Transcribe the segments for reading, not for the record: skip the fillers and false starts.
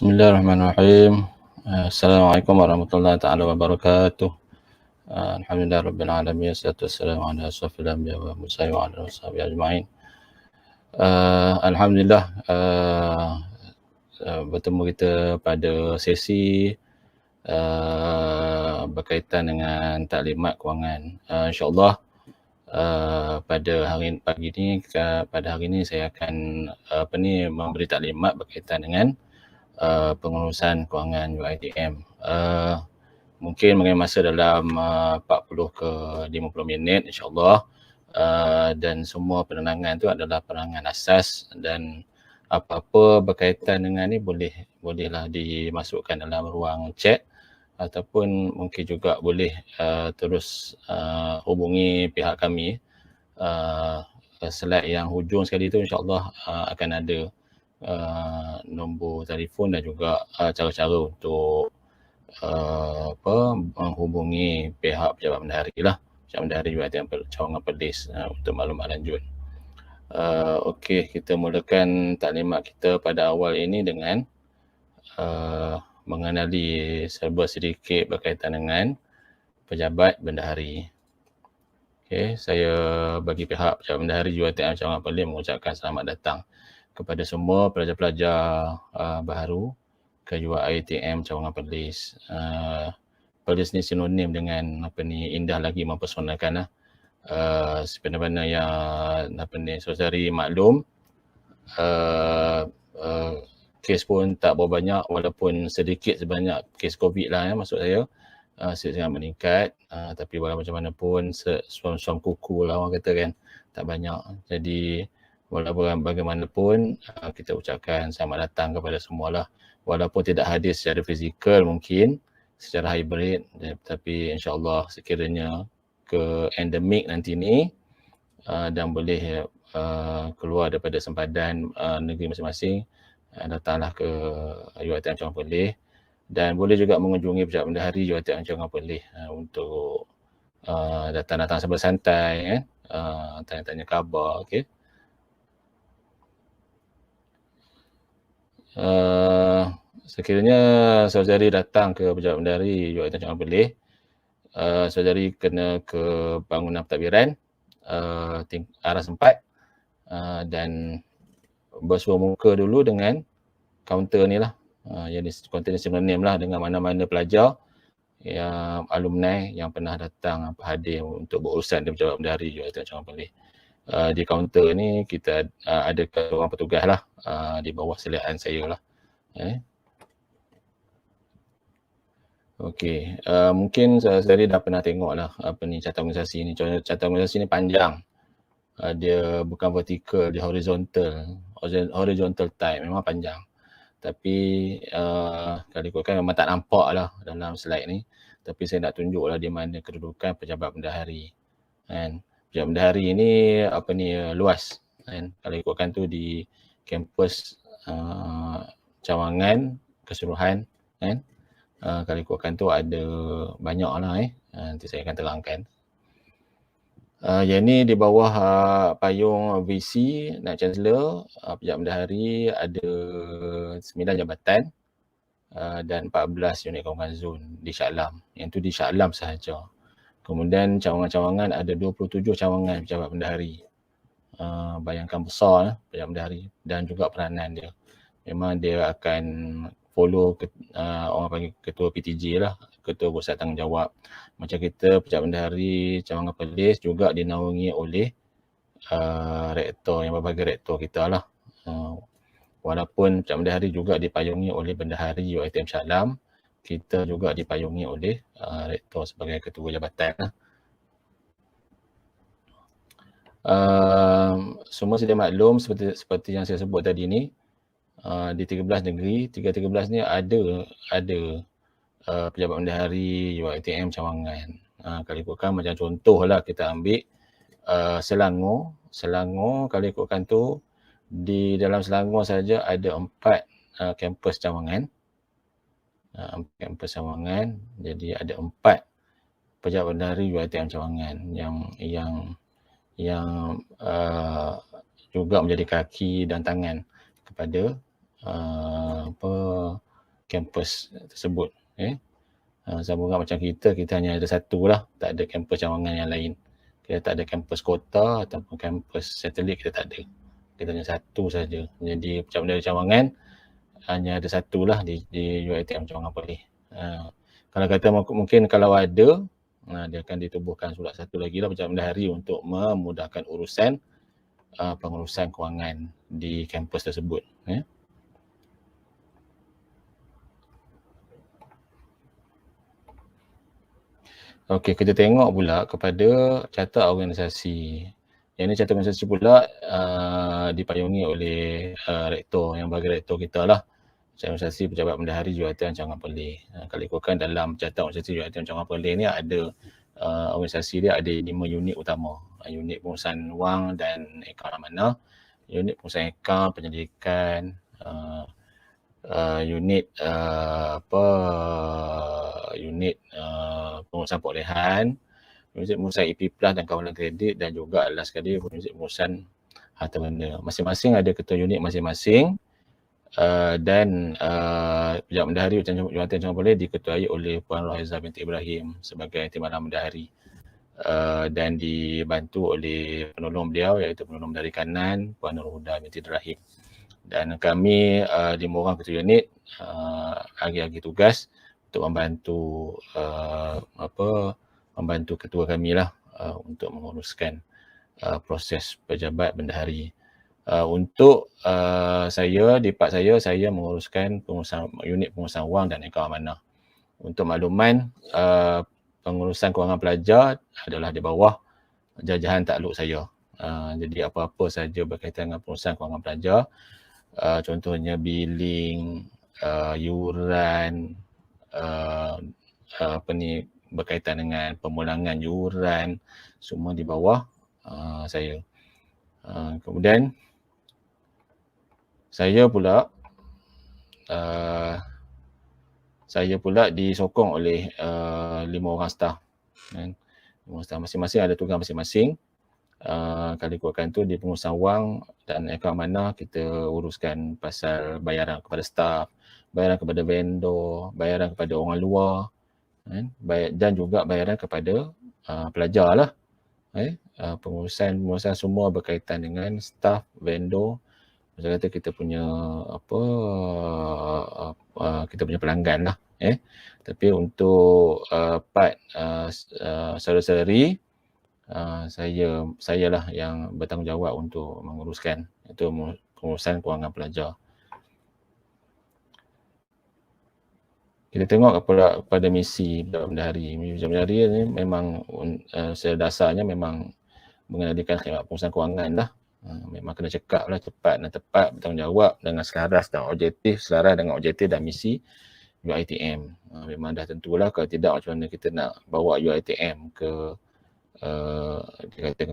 Bismillahirrahmanirrahim. Assalamualaikum warahmatullahi taala wabarakatuh. Alhamdulillah rabbil alamin, wassalatu wassalamu ala asyrafil anbiya wa mursalin wa ala washabihi ajmain. Alhamdulillah bertemu kita pada sesi berkaitan dengan taklimat kewangan. InsyaAllah pada hari ini saya akan memberi taklimat berkaitan dengan pengurusan kewangan UiTM. Mungkin mengenai masa dalam 40 ke 50 minit insyaAllah, dan semua penerangan tu adalah penerangan asas, dan apa-apa berkaitan dengan ni bolehlah dimasukkan dalam ruang chat, ataupun mungkin juga boleh terus hubungi pihak kami. Slide yang hujung sekali tu insyaAllah akan ada nombor telefon dan juga cara-cara untuk menghubungi pihak pejabat bendahari lah, pejabat bendahari UiTM Cawangan Perlis untuk maklumat lanjut. Okey, kita mulakan taklimat kita pada awal ini dengan mengenali serba sedikit berkaitan dengan pejabat bendahari. Okey, saya bagi pihak pejabat bendahari UiTM Cawangan Perlis mengucapkan selamat datang kepada semua pelajar-pelajar baru ke UiTM Cawangan Perlis. Perlis ni sinonim dengan indah lagi, mempersonalkan lah. Seperti mana yang saudari maklum, kes pun tak berapa banyak, walaupun sedikit sebanyak kes COVID lah maksud saya. Sangat meningkat, tapi walau macam mana pun suam-suam kuku lah orang kata kan, tak banyak. Jadi walaupun bagaimanapun kita ucapkan selamat datang kepada semua lah, walaupun tidak hadir secara fizikal, mungkin secara hybrid, tapi insyaAllah sekiranya ke endemik nanti ni dan boleh keluar daripada sempadan negeri masing-masing, datanglah ke UiTM Cawangan Perlis, dan boleh juga mengunjungi pejabat bendahari UiTM Cawangan Perlis untuk datang-datang santai kan, tanya-tanya khabar. Okey. Sekiranya saudari datang ke pejabat bendahari UiTM Cawangan Perlis, saudari kena ke bangunan pentadbiran aras 4, dan bersua muka dulu dengan kaunter ni lah. Jadi kaunter ni sinonim lah dengan mana-mana pelajar yang alumni yang pernah datang hadir untuk berurusan di pejabat bendahari UiTM Cawangan Perlis. Di kaunter ni kita ada seorang petugas lah di bawah seliaan saya lah. Okey, mungkin saudari dah pernah tengok lah catatan organisasi ni. Catatan organisasi ni panjang. Dia bukan vertikal, dia horizontal type, memang panjang. Tapi kalau ikutkan memang tak nampak lah dalam slide ni. Tapi saya nak tunjuk lah di mana kedudukan pejabat bendahari. Kan? Pejabat bendahari ni luas. Kan? Kalau ikutkan tu di kampus Cawangan keseluruhan. Kan? Kalau ikutkan tu ada banyak lah. Nanti saya akan terangkan. Yang ni di bawah payung VC, Naib Chancellor, pejabat bendahari ada 9 jabatan dan 14 unit kewangan zon di Shah Alam. Yang tu di Shah Alam sahaja. Kemudian cawangan-cawangan ada 27 cawangan pejabat bendahari. Bayangkan besar lah pejabat bendahari dan juga peranan dia. Memang dia akan follow orang panggil ketua PTJ lah, ketua pusat tanggungjawab. Macam kita pejabat bendahari Cawangan Perlis juga dinaungi oleh rektor, yang berbagai rektor kita lah. Walaupun pejabat bendahari juga dipayungi oleh bendahari UiTM Shah Alam, kita juga dipayungi oleh rektor sebagai ketua jabatan lah. Semua sedia maklum seperti yang saya sebut tadi ni, di 13 negeri, 13 ni ada pejabat bendahari UiTM Cawangan. Kalau ikutkan macam contoh lah kita ambil Selangor, kalau ikutkan tu di dalam Selangor saja ada 4 kampus cawangan. Kampus cawangan, jadi ada 4 pejabat bendahari UiTM Cawangan yang juga menjadi kaki dan tangan kepada kampus tersebut. Sama juga macam kita hanya ada satu lah, tak ada kampus cawangan yang lain. Kita tak ada kampus kota ataupun kampus satelit, kita tak ada. Kita hanya satu saja. Jadi Pejabat Bendahari Cawangan hanya ada satu lah di UiTM Cawangan Perlis. Kalau kata mungkin kalau ada, dia akan ditubuhkan pula satu lagi lah Pejabat Bendahari untuk memudahkan urusan pengurusan kewangan di kampus tersebut. Okey, kita tengok pula kepada carta organisasi. Yang ni carta organisasi pula dipayungi oleh rektor, yang bagi rektor kita lah. Carta organisasi Pejabat Bendahari UiTM Cawangan Perlis. Kalau ikutkan dalam carta organisasi UiTM Cawangan Perlis ni ada organisasi dia ada 5 unit utama. Unit pengurusan wang dan akaun amanah, unit pengurusan akaun penyelidikan, unit unit pengurusan perolehan, unit pengurusan EP Plus dan kawalan kredit, dan juga last sekali unit pengurusan harta benda. Masing-masing ada ketua unit masing-masing, dan Pejabat Bendahari UiTM Cawangan Perlis diketuai oleh Puan Rohaizah binti Ibrahim sebagai Timbalan Bendahari, dan dibantu oleh penolong beliau iaitu penolong Bendahari Kanan Puan Nur Huda binti Ibrahim. Dan kami 5 orang ketua unit bagi tugas untuk membantu ketua kami lah untuk menguruskan proses pejabat bendahari. Untuk saya, di part saya menguruskan unit pengurusan wang dan akaun amanah. Untuk makluman, pengurusan kewangan pelajar adalah di bawah jajahan takluk saya. Jadi apa-apa saja berkaitan dengan pengurusan kewangan pelajar, contohnya billing, yuran, berkaitan dengan pemulangan yuran, semua di bawah saya. Kemudian saya pula disokong oleh 5 orang staf. 5 staf masing-masing ada tugas masing-masing. Kalau ikutkan tu di pengurusan wang dan akaun amanah kita uruskan pasal bayaran kepada staf, bayaran kepada vendor, bayaran kepada orang luar, dan juga bayaran kepada pelajar lah. Pengurusan semua berkaitan dengan staf, vendor. Macam kata kita punya kita punya pelanggan lah. Tapi untuk part salary, saya lah yang bertanggungjawab untuk menguruskan itu pengurusan kewangan pelajar. Kita tengok kepada misi Pejabat Bendahari. Pejabat Bendahari ni memang secara dasarnya memang mengendalikan khidmat pengurusan kewangan lah. Memang kena cekap lah, cepat dan tepat, bertanggungjawab dengan selaras dengan objektif dan misi UiTM. Memang dah tentulah, kalau tidak macam mana kita nak bawa UiTM ke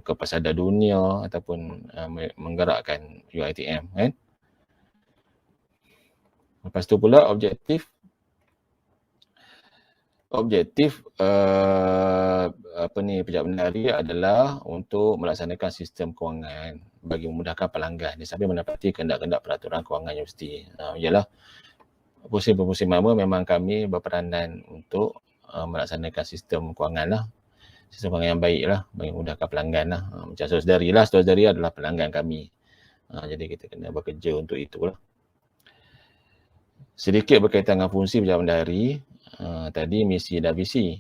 ke pasada dunia ataupun menggerakkan UiTM, kan? Lepas tu pula objektif Pejabat Bendahari adalah untuk melaksanakan sistem kewangan bagi memudahkan pelanggan sambil mendapati kehendak-kehendak peraturan kewangan universiti. Ialah pusing-pusing lama memang kami berperanan untuk melaksanakan sistem kewangan lah. Sistem kewangan yang baik lah, bagi memudahkan pelanggan lah. Macam saudari adalah pelanggan kami. Jadi kita kena bekerja untuk itulah. Sedikit berkaitan dengan fungsi Pejabat Bendahari. Tadi misi dan visi.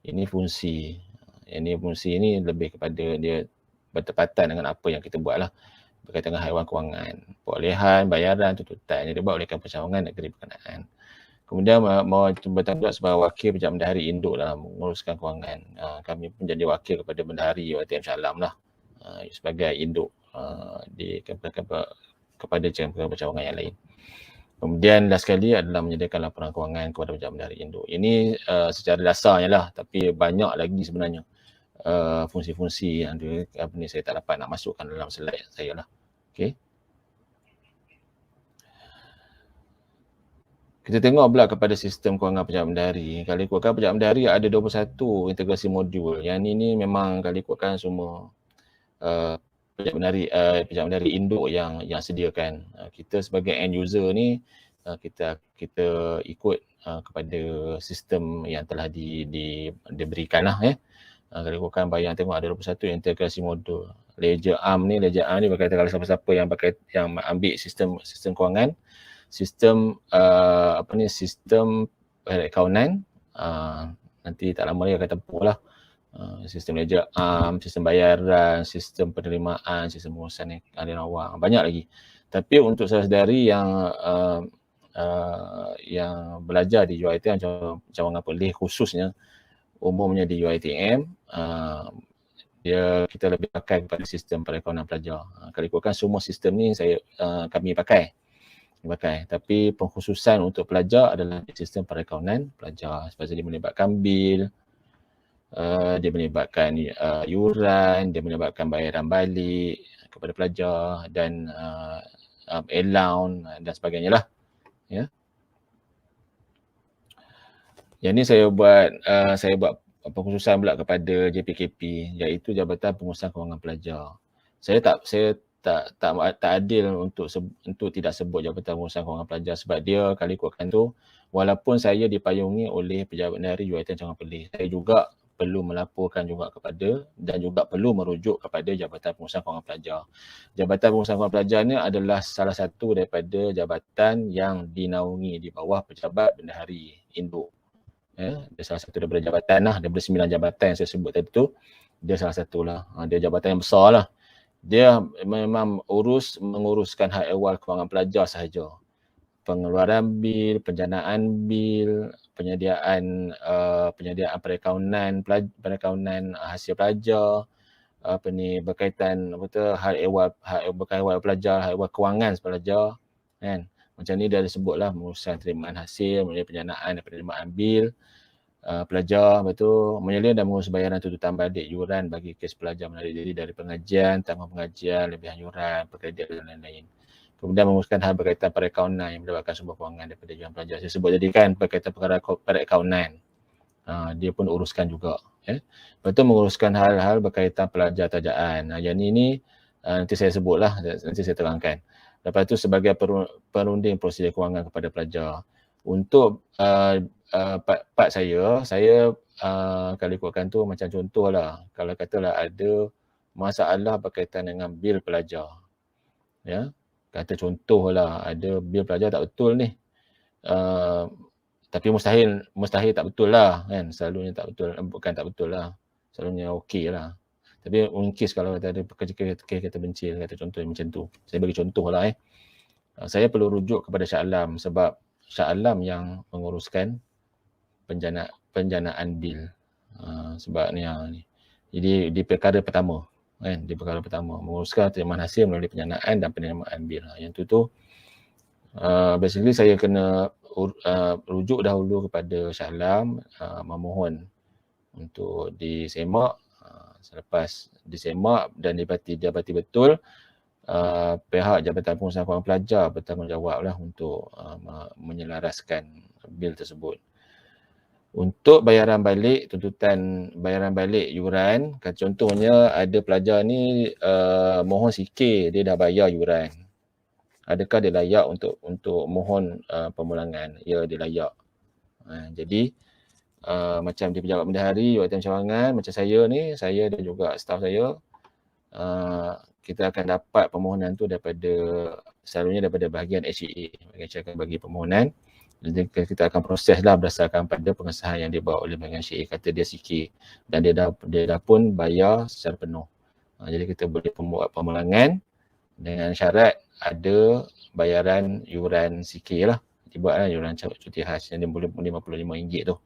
Ini fungsi. Fungsi ini lebih kepada dia bertepatan dengan apa yang kita buat lah. Berkaitan dengan haiwan kewangan, perolehan, bayaran, tuntutan yang dibuat oleh Kampus Cawangan Negeri Berkenaan. Kemudian bertanggungjawab sebagai wakil Pejabat Bendahari Induk dalam menguruskan kewangan. Kami pun jadi wakil kepada Bendahari UiTM Shah Alam lah, sebagai induk kepada Kampus Cawangan yang lain. Kemudian last sekali adalah menyediakan laporan kewangan kepada Pejabat Bendahari Induk. Ini secara dasarnya lah, tapi banyak lagi sebenarnya fungsi-fungsi yang saya tak dapat nak masukkan dalam slide saya lah. Okay. Kita tengok pula kepada sistem kewangan Pejabat Bendahari. Kalau ikutkan Pejabat Bendahari ada 21 integrasi modul. Yang ini memang kalau ikutkan semua Pejabat Bendahari Induk yang sediakan. Kita sebagai end user ni kita ikut kepada sistem yang telah diberikan lah Kalau ikutkan bayang tengok ada 21 integrasi modul. Ledger ARM ni berkaitan kalau siapa-siapa yang ambil sistem kewangan, sistem sistem perakaunan, nanti tak lama lagi akan tempuh lah. Sistem ledger ARM, sistem bayaran, sistem penerimaan, sistem pengurusan aliran wang, banyak lagi. Tapi untuk saudara-saudari yang belajar di UiTM cawangan pelih khususnya umumnya di UiTM, kita lebih pakai kepada sistem perakaunan pelajar. Kalau ikutkan semua sistem ni kami pakai. Tapi pengkhususan untuk pelajar adalah sistem perakaunan pelajar sebab dia melibatkan bil, dia melibatkan yuran, dia melibatkan bayaran balik kepada pelajar dan allowance dan sebagainya lah. Ya. Yang ni saya buat pengkhususan pula kepada JPKP, iaitu Jabatan Pengurusan Kewangan Pelajar. Saya tak adil untuk tidak sebut Jabatan Pengurusan Kewangan Pelajar sebab dia kalau ikutkan tu, walaupun saya dipayungi oleh pejabat negeri UiTM Cawangan Pelih, saya juga perlu melaporkan juga kepada dan juga perlu merujuk kepada Jabatan Pengurusan Kewangan Pelajar. Jabatan Pengurusan Kewangan Pelajar ni adalah salah satu daripada jabatan yang dinaungi di bawah Pejabat Bendahari Induk. Dia salah satu daripada jabatan lah, daripada 9 jabatan yang saya sebut tadi tu, dia salah satu lah. Dia jabatan yang besar lah. Dia memang menguruskan hal ehwal kewangan pelajar sahaja. Pengeluaran bil, penjanaan bil, penyediaan perakaunan hasil pelajar, berkaitan hal ehwal pelajar, hal ehwal kewangan pelajar kan. Macam ni dia sebutlah mengurusan penerimaan hasil, penjanaan dan penerimaan bil pelajar, betul, menyalin dan mengurus bayaran tuntutan balik yuran bagi kes pelajar menarik diri dari pengajian, tanggungan pengajian, lebihan yuran, perkredit dan lain-lain. Kemudian menguruskan hal berkaitan perakaunan yang melibatkan sumber kewangan daripada yuran pelajar. Saya sebut tadi kan berkaitan perkara perakaunan. Dia pun uruskan juga. Betul, menguruskan hal-hal berkaitan pelajar tajaan. Yang ini nanti saya sebutlah, nanti saya terangkan. Lepas tu sebagai perunding prosedur kewangan kepada pelajar. Untuk part saya kalau ikutkan tu macam contoh lah, kalau katalah ada masalah berkaitan dengan bil pelajar, ya, kata contoh lah ada bil pelajar tak betul ni, tapi mustahil tak betul lah kan, selalunya tak betul, bukan tak betul lah, selalunya okey lah. Tapi mungkin kalau ada kata benci, kata contoh macam tu, saya bagi contoh lah saya perlu rujuk kepada Shah Alam sebab Shah Alam yang menguruskan penjanaan bil. Sebab ni. Jadi di perkara pertama kan, menguruskan penerimaan hasil melalui penjanaan dan penerimaan bil. Yang tu basically saya kena rujuk dahulu kepada Shah Alam, memohon untuk disemak. Selepas disemak dan didapati betul, pihak Jabatan Pengurusan Kewangan Pelajar bertanggungjawablah untuk menyelaraskan bil tersebut. Untuk bayaran balik, tuntutan bayaran balik yuran, contohnya ada pelajar ni mohon CK, dia dah bayar yuran. Adakah dia layak untuk mohon pemulangan? Ya, dia layak. Jadi macam di Pejabat Bendahari UiTM Cawangan, macam saya ni, saya dan juga staf saya, kita akan dapat permohonan tu selalunya daripada bahagian HEA. Bahagian akan bagi permohonan. Jadi kita akan proseslah berdasarkan pada pengesahan yang dibuat oleh bahagian HEA, kata dia CK dan dia dah pun bayar secara penuh. Jadi kita boleh buat pemulangan dengan syarat ada bayaran yuran CK lah. Dibuatlah yuran cuti khas yang dia boleh RM55 tu.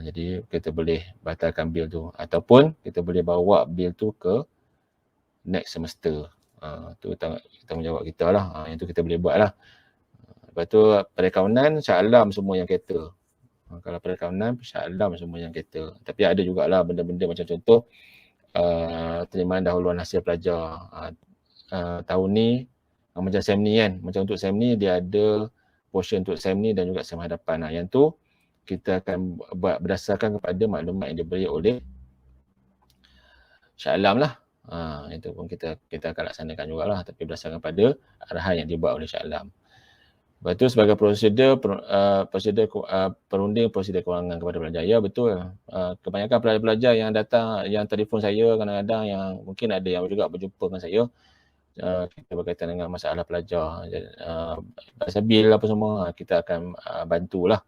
Jadi kita boleh batalkan bil tu ataupun kita boleh bawa bil tu ke next semester. Tu tanggungjawab kita lah. Yang tu kita boleh buat lah. Lepas tu perakaunan, Shah Alam semua yang kereta. Kalau perakaunan, Shah Alam semua yang kereta. Tapi ada jugalah benda-benda macam contoh penerimaan dahuluan hasil pelajar. Tahun ni macam SEM ni kan. Macam untuk SEM ni dia ada portion untuk SEM ni dan juga SEM hadapan. Yang tu kita akan buat berdasarkan kepada maklumat yang diberi oleh Shah Alam lah. Itu pun kita akan laksanakan jugalah, tapi berdasarkan pada arahan yang dibuat oleh Shah Alam. Lepas tu sebagai prosedur perunding prosedur kewangan kepada pelajar. Ya, betul. Kebanyakan pelajar-pelajar yang datang, yang telefon saya kadang-kadang, yang mungkin ada yang juga berjumpa dengan saya, kita berkaitan dengan masalah pelajar, pasal bil apa semua, kita akan bantulah.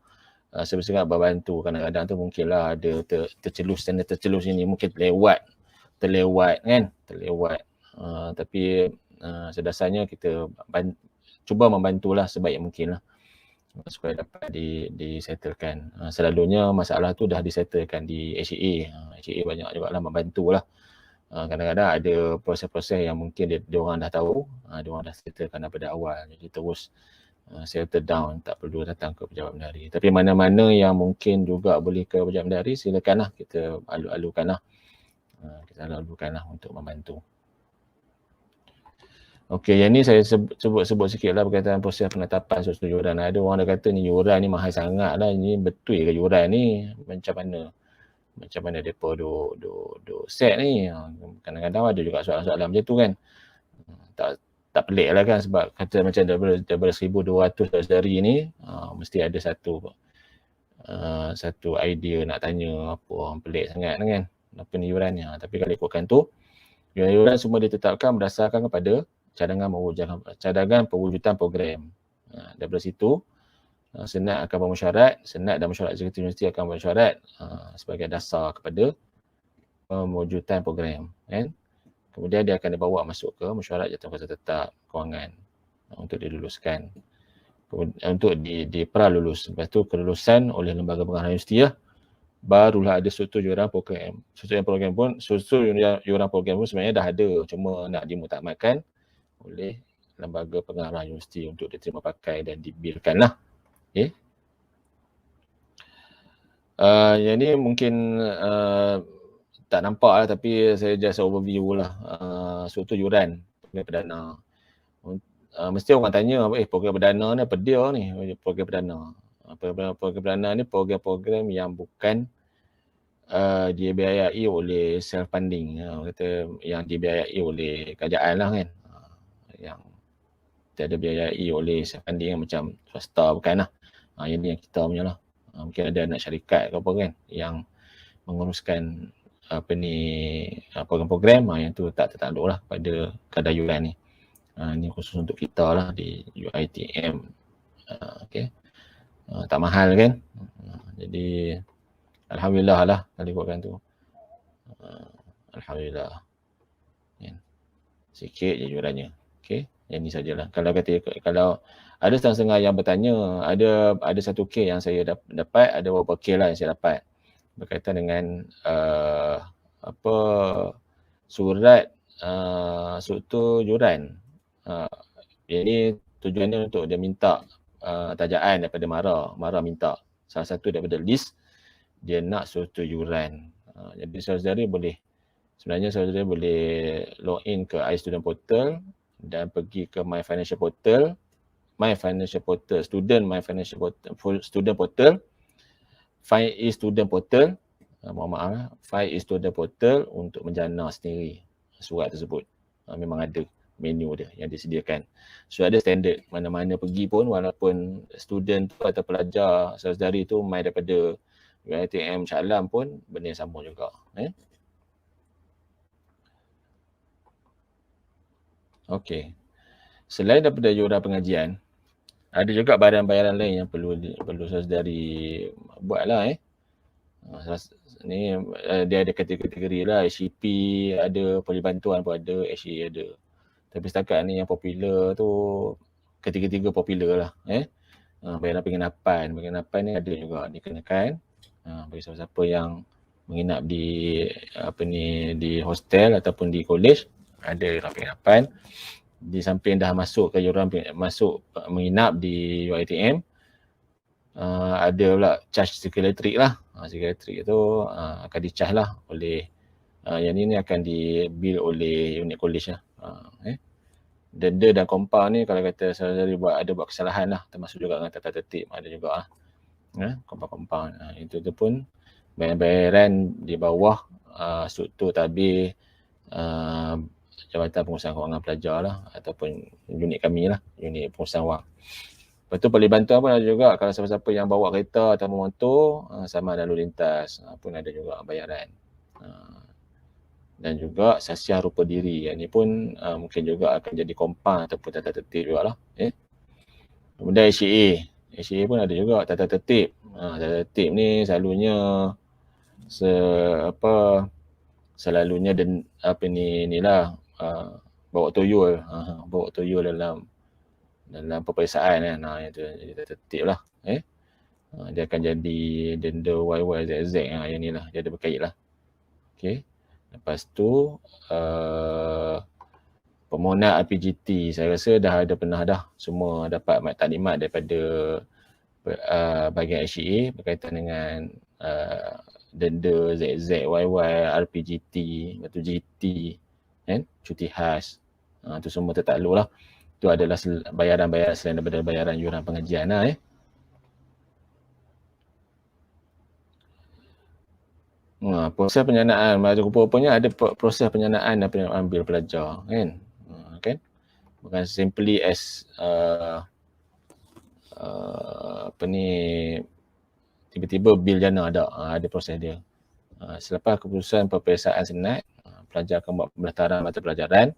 Sebesar berbantu. Kadang-kadang tu mungkinlah ada tercelus sana tercelus sini, mungkin terlewat kan, tapi sedasarnya kita cuba membantulah sebaik mungkin lah supaya dapat disettlekan. Selalunya masalah tu dah disettlekan di HCA. HCA banyak juga lah membantu lah. Kadang-kadang ada proses-proses yang mungkin dia orang dah tahu, dia orang dah settlekan daripada awal, jadi terus settle down, tak perlu datang ke pejabat bendahari. Tapi mana-mana yang mungkin juga boleh ke pejabat bendahari, silakanlah, kita alu-alukanlah untuk membantu. Okey, yang ni saya sebut sikit lah berkaitan proses penetapan struktur yuran. Ada orang dah kata ni yuran ni mahal sangat lah, ni betul ke yuran ni? Macam mana mereka duk set ni? Kadang-kadang ada juga soalan-soalan macam tu kan. Tak pelik lah kan, sebab kata macam daripada 1,200 saudari ni, mesti ada satu idea nak tanya apa orang pelik sangat kan, apa ni yurannya. Tapi kalau ikutkan tu, yuran semua ditetapkan berdasarkan kepada cadangan perwujudan program. Daripada situ, Senat akan bermesyuarat, Senat dan mesyuarat eksekutif universiti akan bermesyuarat sebagai dasar kepada perwujudan program, kan? Kemudian dia akan dibawa masuk ke mesyuarat jawatankuasa tetap kewangan untuk diluluskan, untuk pra-lulus. Lepas tu kelulusan oleh lembaga pengarah universiti lah, barulah ada struktur yuran program. Struktur yuran program pun sebenarnya dah ada, cuma nak dimuktamadkan oleh lembaga pengarah universiti untuk diterima pakai dan dibilkan lah. Okay. Yang ni mungkin tak nampak lah, tapi saya just overview lah struktur yuran program perdana. Mesti orang tanya, program perdana ni apa dia ni? Program perdana. Program perdana ni program-program yang bukan dibiayai oleh self funding, kata yang dibiayai oleh kerajaan lah kan, yang tiada biayai oleh self funding macam swasta, bukan lah. Yang ni yang kita punya lah. Mungkin ada anak syarikat ke apa kan yang menguruskan program-program, yang tu tak tertakluk lah pada kadar yuran ni. Ni khusus untuk kita lah di UiTM. Okay. Tak mahal kan. Jadi alhamdulillah lah kalau ikutkan tu. Alhamdulillah. Sikit je yurannya. Okay. Yang ni sajalah. Kalau ada setengah yang bertanya, ada satu kes yang saya dapat, ada beberapa kes lah yang saya dapat berkaitan dengan surat struktur yuran. Jadi tujuannya untuk dia minta tajaan daripada MARA minta salah satu daripada list dia nak struktur yuran. Jadi saudara boleh log in ke iStudent Portal dan pergi ke My Financial Portal, Student My Financial Portal, Student Portal, Find eStudent Portal, Find eStudent Portal untuk menjana sendiri surat tersebut. Memang ada menu dia yang disediakan. So ada standard, mana-mana pergi pun, walaupun student tu atau pelajar saudari tu main daripada UiTM Shah Alam pun benda yang sama juga. Okey. Selain daripada yuran pengajian, ada juga bayaran-bayaran lain yang perlu saudari buatlah. Ni dia ada kategori lah, HCP ada, perbantuan pun ada, HCA ada. Tapi setakat ni yang popular tu, ketiga-tiga popular lah. Bayaran penginapan ni ada juga dikenakan. Bagi siapa-siapa yang menginap di di hostel ataupun di college, ada yuran penginapan. Di samping dah masuk ke yuran menginap di UiTM, ada pula charge secretary lah. Secretary tu akan di-charge lah oleh yang ni akan di-bill oleh unit college lah. Denda dan compound ni kalau kata saudari ada buat kesalahan lah, termasuk juga dengan tata tertib ada juga lah. Compound. Itu pun bayaran di bawah struktur tabir Jabatan Pengurusan Kewangan Pelajar lah, ataupun unit kami lah, unit pengurusan wang. Lepas tu perli bantuan pun ada juga kalau siapa-siapa yang bawa kereta atau motor sama lalu lintas pun ada juga bayaran. Dan juga saksian rupa diri. Yang ni pun mungkin juga akan jadi compound ataupun tata tertib jugalah. Kemudian HCA. HCA pun ada juga tata tertib. Tata tertib ni selalunya selalunya bawa tuyul. Bawa tuyul dalam peperiksaan kan. Itu jadi tata tertib lah. Dia akan jadi denda YYZZ yang ni lah. Dia ada berkait lah. Okay. Lepas tu permohonan RPGT saya rasa dah ada pernah dah semua dapat taklimat daripada bahagian HCA berkaitan dengan denda ZZ, YY, RPGT, lepas tu GT, kan? Cuti khas. Tu semua tertakluk lah. Tu adalah bayaran-bayaran selain daripada bayaran yuran pengajian lah. Proses penyanaan, rupanya ada proses penyanaan dan pengambil pelajar, kan? Bukan simply as tiba-tiba bil jana ada proses dia. Selepas keputusan peperiksaan senat, pelajar akan buat pendaftaran mata pelajaran.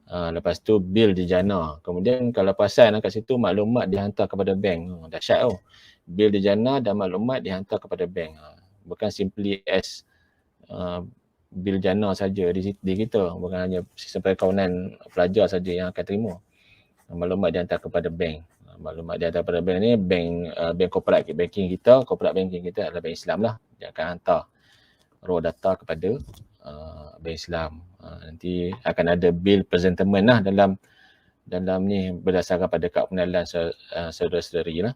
Lepas tu bil dijana. Kemudian kalau perasan kat situ maklumat dihantar kepada bank. Dahsyat tau. Bil dijana dan maklumat dihantar kepada bank. Bukan simply as bil jana saja di kita, bukan hanya sistem perakaunan pelajar saja yang akan terima. Maklumat dihantar kepada bank. Maklumat dihantar kepada bank ni bank corporate banking kita, corporate banking kita adalah bank Islam lah. Dia akan hantar raw data kepada bank Islam. Nanti akan ada bill presentment lah dalam ni berdasarkan pada kad pengenalan saudara-saudari lah.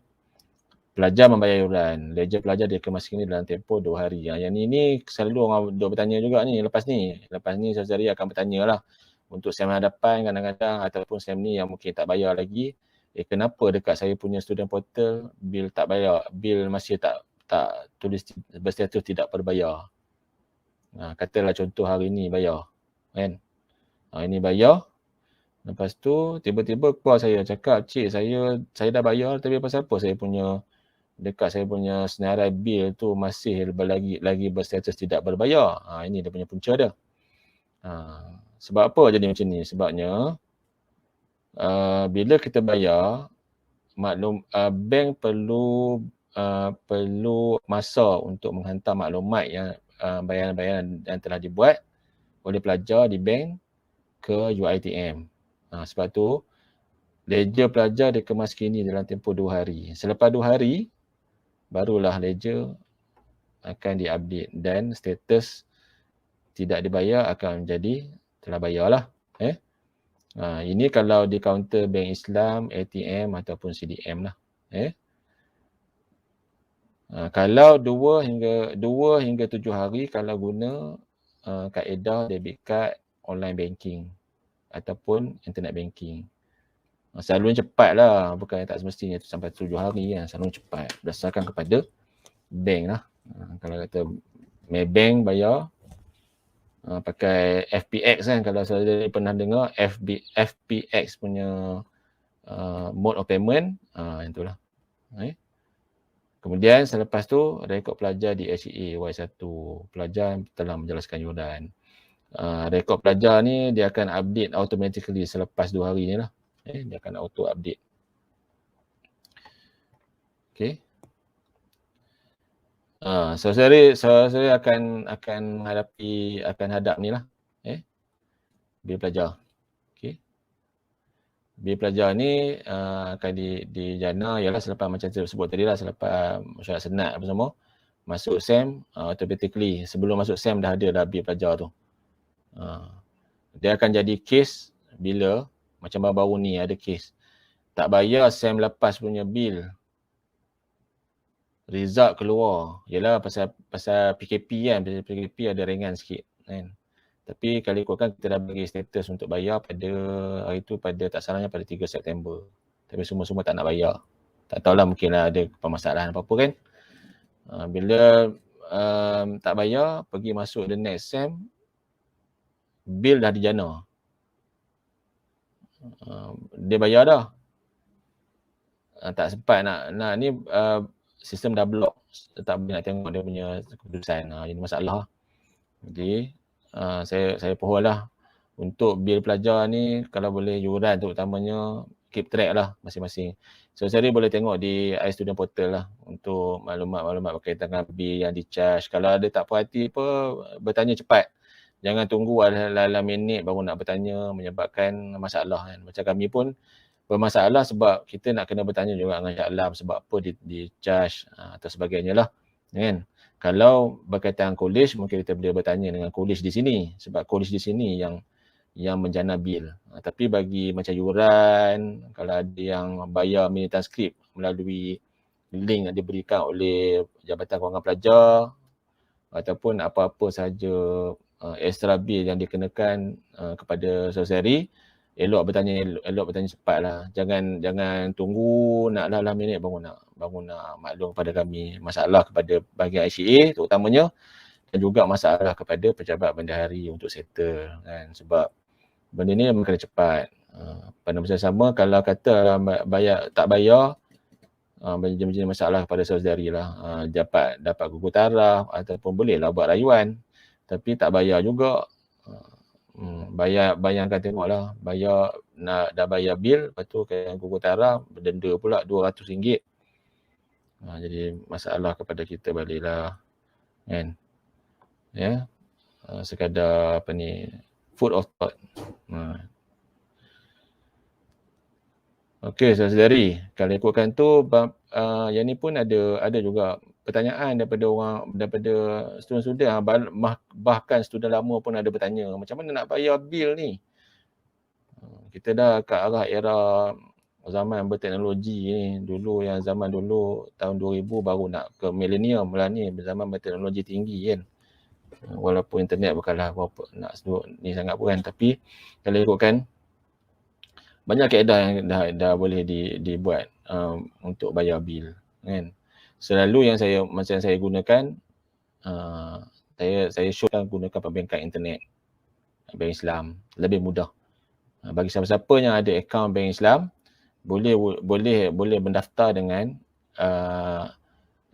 Pelajar membayar yuran. Ledger pelajar dikemas kini dalam tempoh 2 hari. Yang ni selalu orang bertanya juga ni lepas ni. Lepas ni saudari akan bertanya lah. Untuk SEM hadapan kadang-kadang ataupun SEM ni yang mungkin tak bayar lagi. Kenapa dekat saya punya student portal bil tak bayar? Bil masih tak tulis berstatus tidak berbayar. Katalah contoh hari ni bayar. Kan? Ini bayar. Lepas tu tiba-tiba keluar saya cakap, cik saya dah bayar tapi pasal apa saya punya dekat saya punya senarai bil tu masih lagi berstatus tidak berbayar. Ini dia punya punca dia. Sebab apa jadi macam ni? Sebabnya bila kita bayar, bank perlu masa untuk menghantar maklumat yang bayaran-bayaran yang telah dibuat oleh pelajar di bank ke UiTM. Sebab tu ledger pelajar dikemas kini dalam tempoh 2 hari. Selepas 2 hari barulah ledger akan diupdate dan status tidak dibayar akan menjadi telah bayar lah. Ini kalau di kaunter bank Islam, ATM ataupun CDM lah. Kalau 2 hingga 7 hari kalau guna kaedah debit card online banking ataupun internet banking. Selalunya cepat lah, bukan tak semestinya tu sampai 7 hari kan, selalunya cepat berdasarkan kepada bank lah. Kalau kata Maybank bayar pakai FPX kan, kalau saya pernah dengar FPX punya mode of payment, itulah. Kemudian selepas tu rekod pelajar di HCA Y1, pelajar telah menjelaskan yuran. Rekod pelajar ni dia akan update automatically selepas 2 hari ni lah. Dia akan auto update. Okay. So saya akan hadap ni lah. Bil pelajar. Okay. Bil pelajar ni akan dijana ialah selepas macam saya sebut tadi lah, selepas mesyuarat senat apa semua, masuk SEM automatically. Sebelum masuk SEM dah ada bil pelajar tu. Dia akan jadi kes bila macam baru-baru ni ada kes tak bayar SEM lepas punya bil, result keluar. Yalah pasal PKP kan, PKP ada ringan sikit kan. Tapi kalau ikutkan kita dah bagi status untuk bayar pada hari tu, tak salahnya pada 3 September. Tapi semua tak nak bayar. Tak tahulah, mungkinlah ada permasalahan apa-apa kan. Bila tak bayar, pergi masuk the next SEM, bil dah dijana. Dia bayar dah. tak sempat nak ni sistem dah block, tak boleh nak tengok dia punya keputusan. Ini masalah. Jadi saya pohon lah untuk bil pelajar ni, kalau boleh yuran terutamanya keep track lah masing-masing. Sehari boleh tengok di iStudent Portal lah untuk maklumat-maklumat berkaitan dengan bil yang di-charge. Kalau ada tak puas hati apa, bertanya cepat. Jangan tunggu dalam minit baru nak bertanya, menyebabkan masalah kan. Macam kami pun bermasalah sebab kita nak kena bertanya juga dengan Shah Alam sebab apa di-charge atau sebagainya lah. Kan? Kalau berkaitan college, mungkin kita boleh bertanya dengan college di sini sebab college di sini yang menjana bil. Tapi bagi macam yuran, kalau ada yang bayar mini transkrip melalui link yang diberikan oleh Jabatan Kewangan Pelajar ataupun apa-apa sahaja extra bil yang dikenakan kepada saudari, elok bertanya cepatlah. Jangan tunggu nak lah minit baru nak maklum kepada kami. Masalah kepada bahagian ICA terutamanya, dan juga masalah kepada pejabat bendahari untuk settle kan, sebab benda ni memang kena cepat. Pada masa sama kalau kata tak bayar, menjadi masalah kepada saudari lah. Dapat gugur taraf ataupun bolehlah buat rayuan. Tapi tak bayar juga. Bayangkan tengoklah, dah bayar bil, lepas tu kena gugur taraf, berdenda pula RM200. Jadi masalah kepada kita baliklah kan. Ya. Sekadar apa ni, food of thought. Okey, saudari, kalau ikutkan tu yang ni pun ada juga pertanyaan daripada student-student, bahkan student lama pun ada bertanya macam mana nak bayar bil ni. Kita dah ke arah era zaman berteknologi ni. Zaman dulu tahun 2000 baru nak ke milenium lah ni, zaman berteknologi tinggi kan. Walaupun internet bukanlah berapa nak sebut ni sangat pun kan, tapi kalau ikutkan banyak kaedah yang dah boleh dibuat untuk bayar bil kan. Selalu yang saya gunakan, saya showkan gunakan perbankan internet, bank Islam, lebih mudah. Bagi siapa-siapa yang ada akaun bank Islam, boleh mendaftar dengan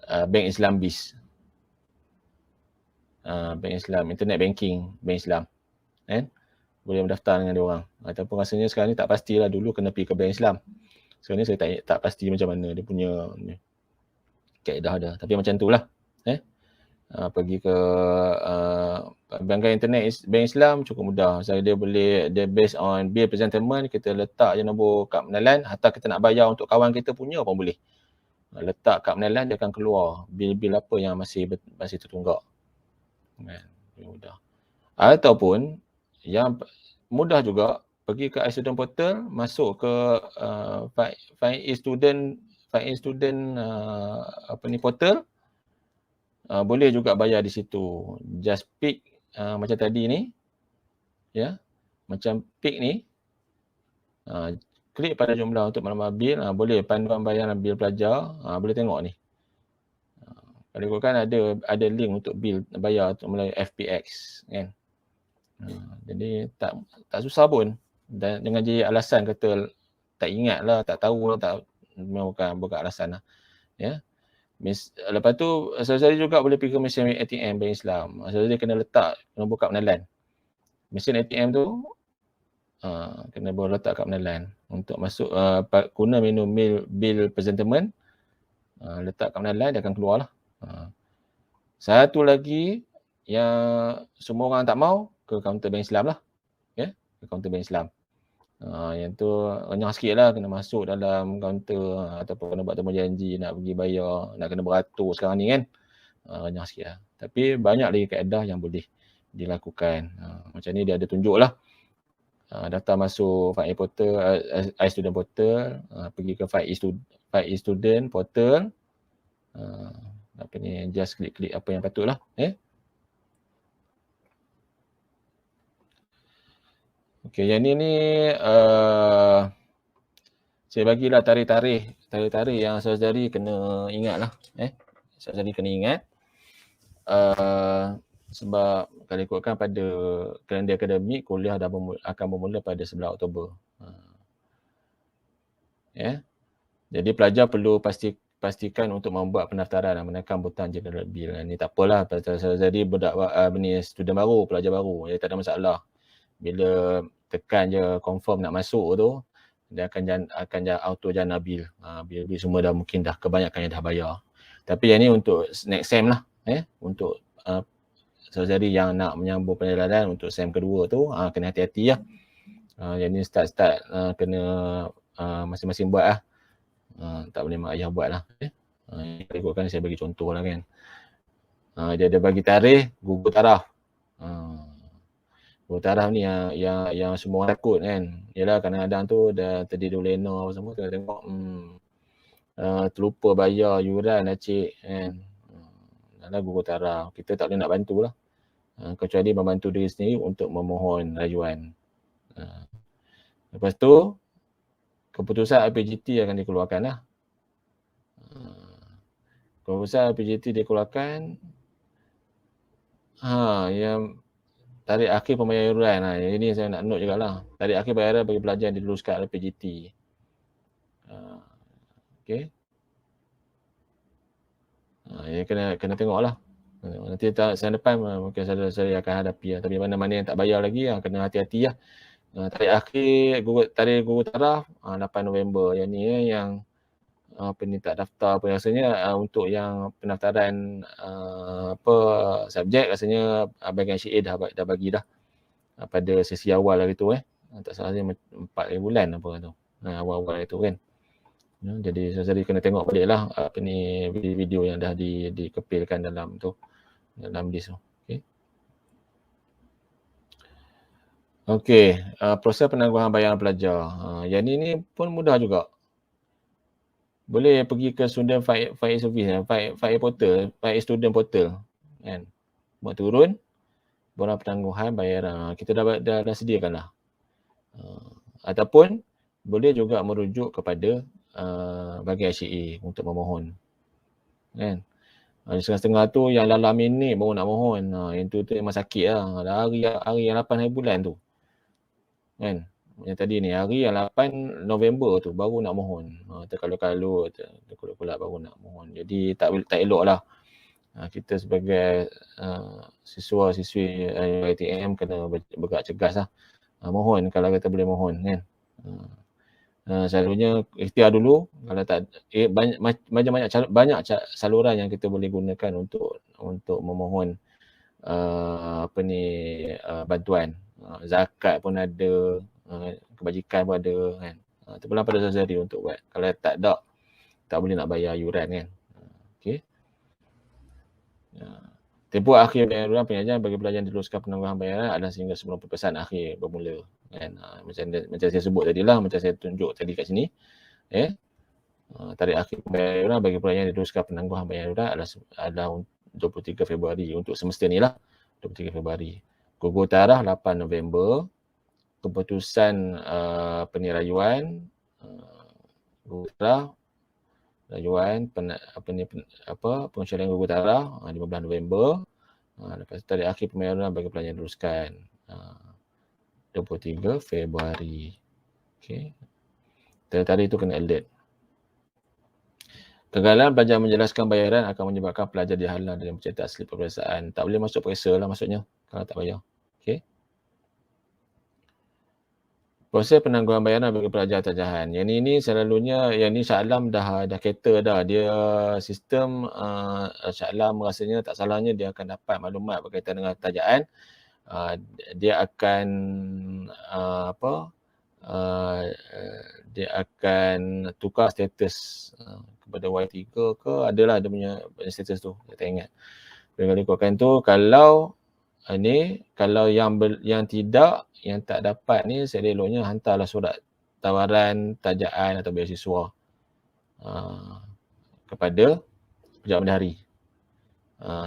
bank Islam BIS. Bank Islam, internet banking bank Islam kan. Boleh mendaftar dengan dia orang. Ataupun rasanya sekarang ni tak pastilah, dulu kena pergi ke bank Islam. Sekarang ni saya tak pasti macam mana dia punya kaedah dia. Tapi macam tu lah. Pergi ke bankan internet bank Islam cukup mudah. Dia based on bill presentment, kita letak je nombor kad penalan, atau kita nak bayar untuk kawan kita punya pun boleh. Letak kad penalan, dia akan keluar bil-bil apa yang masih tertunggak. Mudah. Ataupun yang mudah juga, pergi ke iStudent Portal, masuk ke Find eStudent portal, boleh juga bayar di situ. Just pick macam tadi ni, ya, macam pick ni, klik pada jumlah untuk maklumat bil, boleh panduan bayaran bil pelajar, boleh tengok ni. Kalau ikutkan ada link untuk bil bayar melalui FPX kan. Jadi tak susah pun. Dan dengan jadi alasan kata tak ingat lah, tak tahu lah, bukan alasan lah. Ya. Lepas tu saudari juga boleh pergi ke mesin ATM bank Islam. Saudari kena letak nombor kad penalan. Mesin ATM tu kena boleh letak kad penalan untuk masuk guna menu bill presentment. Letak kad penalan, dia akan keluar lah. Satu lagi yang semua orang tak mau, ke kaunter bank Islam lah. Ya, ke kaunter bank Islam. Yang tu renyah sikit lah, kena masuk dalam kaunter ataupun kena buat temu janji nak pergi bayar, nak kena beratur sekarang ni kan. Renyah sikit lah. Tapi banyak lagi kaedah yang boleh dilakukan. Macam ni dia ada tunjuk lah. Daftar masuk Find Portal, iStudent Portal, pergi ke Find eStudent Portal. Just klik apa yang patut lah. Okey, yang ni saya bagilah tarikh yang saudari kena ingat lah. Saudari kena ingat. Sebab kalau ikutkan pada kalender akademik, kuliah akan bermula pada 11 Oktober. Jadi pelajar perlu pastikan untuk membuat pendaftaran dan menekan butang general bill. Ni tak apalah, jadi budak student baru, pelajar baru, tak ada masalah. Bila tekan je confirm nak masuk tu, dia akan auto jana bil. Bil semua dah mungkin dah kebanyakan yang dah bayar. Tapi yang ni untuk next sem lah, untuk saudari yang nak menyambung perjalanan untuk sem kedua tu, kena hati-hati lah. Yang ni start kena masing-masing buat lah. Tak boleh mak ayah buat lah. Ikutkan saya bagi contoh lah kan. Dia ada bagi tarikh gugur taraf. Gugur taraf ni yang semua orang takut kan. Yalah kadang-kadang tu dah tertidur lena apa semua, kena tengok terlupa bayar yuran lah cik kan. Dalam gugur taraf, kita tak boleh nak bantu lah. Kecuali membantu diri sendiri untuk memohon rayuan. Lepas tu, keputusan LPGT akan dikeluarkan lah. Keputusan LPGT dikeluarkan, yang tarikh akhir pembayaran yuran lah. Ini saya nak note juga lah. Tarikh akhir bayaran bagi pelajar yang diluluskan LPGT. Okay. Ya kena tengok lah. Nanti tahun depan mungkin saya akan hadapi lah. Tapi mana-mana yang tak bayar lagi, kena hati-hati lah. Tarikh akhir, tarikh gugur taraf 8 November. Yang ni yang tak daftar pun rasanya untuk yang pendaftaran subjek rasanya bahagian SYA dah bagi dah pada sesi awal hari tu tak salah saya 4 bulan apa tu awal-awal itu kan. Jadi saya kena tengok balik lah video yang dah dikepilkan dalam list tu. Okey, proses penangguhan bayaran pelajar. Yang ni pun mudah juga. Boleh pergi ke student file service, file portal, file student portal kan. Buat turun borang penangguhan bayaran. Kita dah sediakan lah. Ataupun boleh juga merujuk kepada bahagian SYA untuk memohon. Kan. Setengah-setengah tu yang dalam minit baru nak mohon. Yang tu memang sakit lah. Hari yang 8 hari bulan tu. Kan. Yang tadi ni hari yang 8 November tu baru nak mohon. Terkalut-kalut baru nak mohon. Jadi tak elok lah. Kita sebagai siswa-siswi UiTM kena bergerak cegas lah. Mohon kalau kita boleh mohon kan. Selalunya ikhtiar dulu. Kalau tak banyak saluran yang kita boleh gunakan untuk memohon bantuan. Zakat pun ada, kebajikan pun ada kan. Terpulang pada saudari untuk buat. Kalau tak boleh nak bayar yuran kan. Okey. Tempoh akhir bayaran pengajian bagi pelajar yang diluluskan penangguhan bayaran adalah sehingga 90% akhir bermula kan. Macam saya sebut tadi lah, macam saya tunjuk tadi kat sini. Tarikh akhir pembayaran bagi pelajar yang diluluskan penangguhan bayaran adalah 23 Februari untuk semester ni lah. 23 Februari. Gugur taraf 8 November. Keputusan penirayuan gugur taraf rayuan pengesyarian gugur taraf 15 November. Lepas tu tarikh akhir pembayaran bagi pelajar yang diluluskan 23 Februari. Okey. Tarikh itu kena alert. Kegagalan pelajar menjelaskan bayaran akan menyebabkan pelajar dihalang dari mencetak slip peperiksaan. Tak boleh masuk periksa lah maksudnya kalau tak bayar. Okey. Proses penangguhan bayaran bagi pelajar tajahan. Yang ni selalunya, yang ni Shah Alam dah cater dah. Dia sistem Shah Alam rasanya tak salahnya dia akan dapat maklumat berkaitan dengan tajaan. Dia akan dia akan tukar status kepada Y3 ke, adalah dia punya status tu, saya tak ingat. Dengan ikutkan tu, kalau yang tak dapat ni, seleloknya hantarlah surat tawaran tajaan atau beasiswa kepada pejabat bendahari.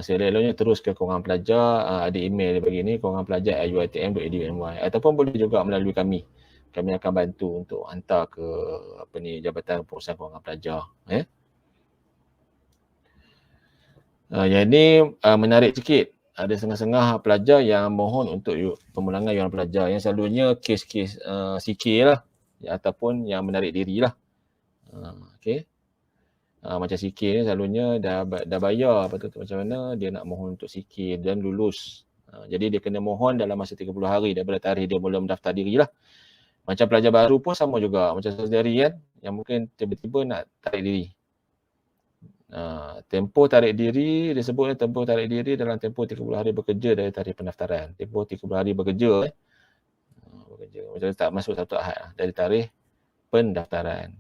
Seleloknya terus ke korang pelajar, ada email dia bagi ni, korang pelajar uitm.edu.my, ataupun boleh juga melalui kami. Kami akan bantu untuk hantar ke Jabatan Pengurusan Kewangan Pelajar. Yang ni menarik sikit. Ada setengah-setengah pelajar yang mohon untuk pemulangan yuran pelajar, yang selalunya kes-kes CK lah, ataupun yang menarik diri lah. Okey. Macam sikir ni selalunya dah bayar, lepas tu macam mana dia nak mohon untuk sikir dan lulus. Jadi dia kena mohon dalam masa 30 hari daripada tarikh dia mula mendaftar dirilah. Macam pelajar baru pun sama juga, macam saudari kan, yang mungkin tiba-tiba nak tarik diri. Tempoh tarik diri, dia sebutnya tempoh tarik diri dalam tempoh 30 hari bekerja dari tarikh pendaftaran. Tempoh 30 hari bekerja. Bekerja. Macam tak masuk satu ahad dari tarikh pendaftaran.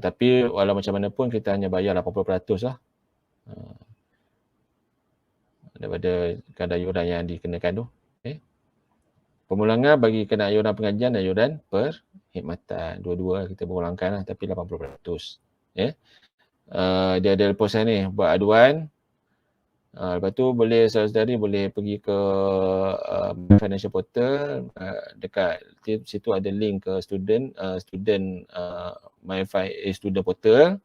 Tapi walau macam mana pun kita hanya bayar 80% lah. Daripada kadar yuran yang dikenakan tu. Okay. Pemulangan bagi kena yuran pengajian dan yuran perkhidmatan. Dua-dua kita berulangkan lah, tapi 80%. Okay. Dia ada lepasan ni, buat aduan. Lepas tu boleh saudari boleh pergi ke financial portal, dekat situ ada link ke student MyFi student portal.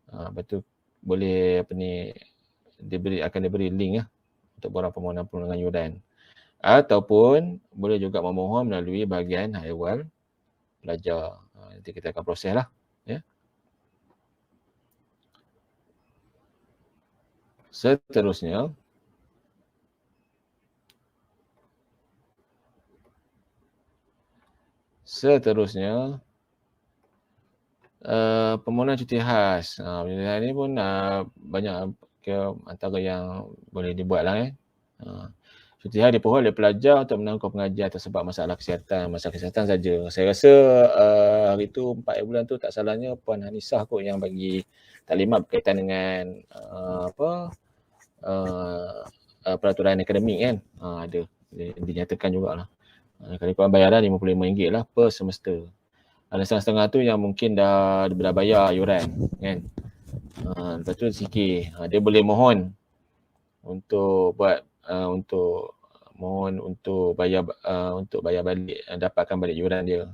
Lepas tu boleh akan diberi link untuk borang permohonan pemulangan yuran. Ataupun boleh juga memohon melalui bahagian haiwal pelajar. Nanti kita akan proses lah. Ya. Seterusnya, permohonan cuti khas. Permohonan ni pun banyak antara yang boleh dibuat lah. Cuti khas diperoleh oleh pelajar untuk menangguh pengajian tersebab masalah kesihatan saja. Saya rasa hari tu 4 bulan tu tak salahnya Puan Hanisah kot yang bagi taklimat berkaitan dengan peraturan akademik kan. Ada dinyatakan jugalah. Kalau korang bayaran RM55 lah per semester. Ada setengah-setengah tu yang mungkin dah bayar yuran kan. Lepas tu sikit. Dia boleh mohon untuk buat untuk bayar balik, dapatkan balik yuran dia